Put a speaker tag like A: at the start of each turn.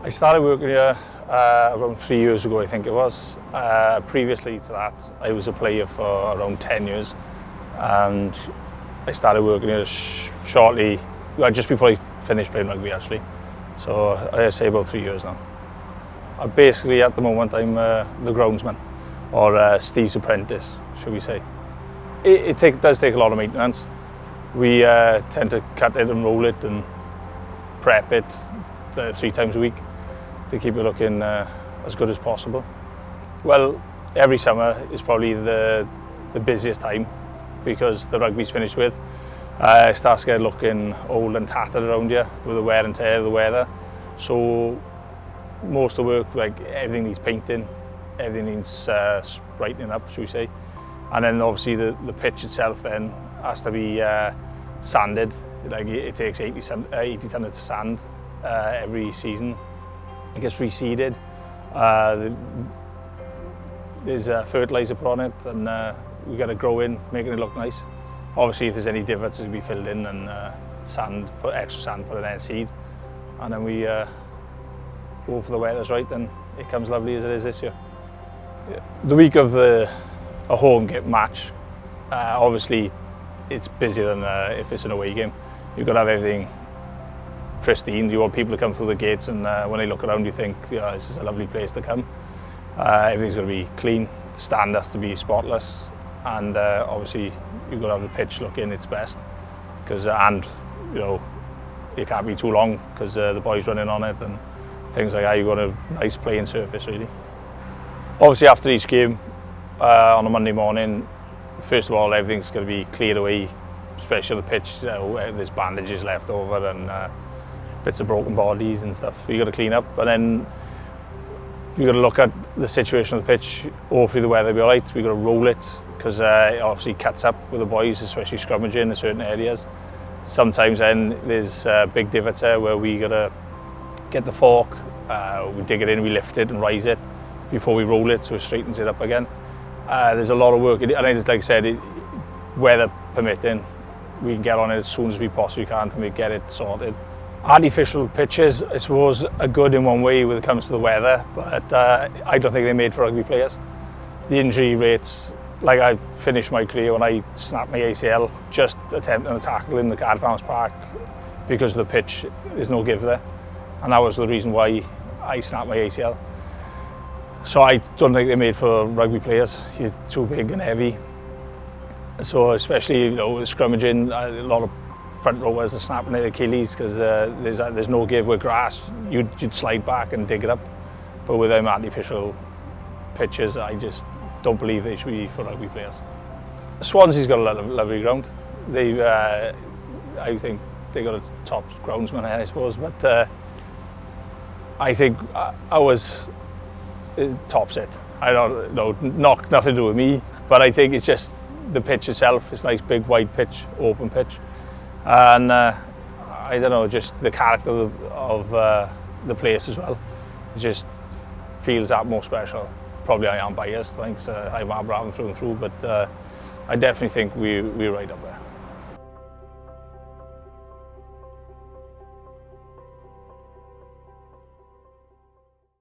A: I started working here around 3 years ago, I think it was. Previously to that, I was a player for around 10 years, and I started working here shortly, well, just before I finished playing rugby actually. So I'd say about 3 years now. Basically at the moment I'm the groundsman, or Steve's apprentice, should we say. It does take a lot of maintenance. We tend to cut it and roll it and prep it 3 times a week to keep it looking as good as possible. Well, every summer is probably the busiest time because the rugby's finished with. It starts to get looking old and tattered around here with the wear and tear of the weather. So most of the work, like everything needs painting, everything needs brightening up, should we say. And then obviously the pitch itself then has to be sanded. Like it takes 80 tons of sand every season. It gets reseeded. There's fertiliser put on it, and we got to grow in, making it look nice. Obviously, if there's any divots, it'll be filled in and put extra sand, put an end seed, and then we go for the weather's right, and it comes lovely as it is this year. The week of a home game match, obviously, it's busier than if it's an away game. You've got to have everything pristine. You want people to come through the gates, and when they look around you think, yeah, this is a lovely place to come. Everything's got to be clean, the stand has to be spotless, and obviously you've got to have the pitch looking its best, and you know, it can't be too long because the boys running on it and things like that. You've got a nice playing surface really. Obviously after each game on a Monday morning, first of all everything's got to be cleared away, especially the pitch. There's bandages left over and bits of broken bodies and stuff you got to clean up, and then you got to look at the situation of the pitch. Hopefully the weather will be all right. We got to roll it because it obviously cuts up with the boys, especially scrummaging in certain areas. Sometimes then there's big divots there where we got to get the fork, we dig it in, we lift it and rise it before we roll it so it straightens it up again. There's a lot of work, and like I said, weather permitting, we can get on it as soon as we possibly can to get it sorted. Artificial pitches, I suppose, are good in one way when it comes to the weather, but I don't think they're made for rugby players. The injury rates, like I finished my career when I snapped my ACL just attempting a tackle in the Card Farms Park because of the pitch. There's no give there, and that was the reason why I snapped my ACL. So I don't think they're made for rugby players. You're too big and heavy. So especially, with scrummaging, a lot of front rowers are snapping their Achilles because there's no give. With grass, you'd slide back and dig it up. But with them artificial pitches, I just don't believe they should be for rugby players. Swansea's got a lovely ground. I think they got a top groundsman, I suppose, but I think ours tops it. I don't know, nothing to do with me, but I think it's just the pitch itself. It's a nice big wide pitch, open pitch, and I don't know, just the character of the place as well. It just feels that more special. Probably I am biased, thanks. I'm Abraham through and through, but I definitely think we're right up there.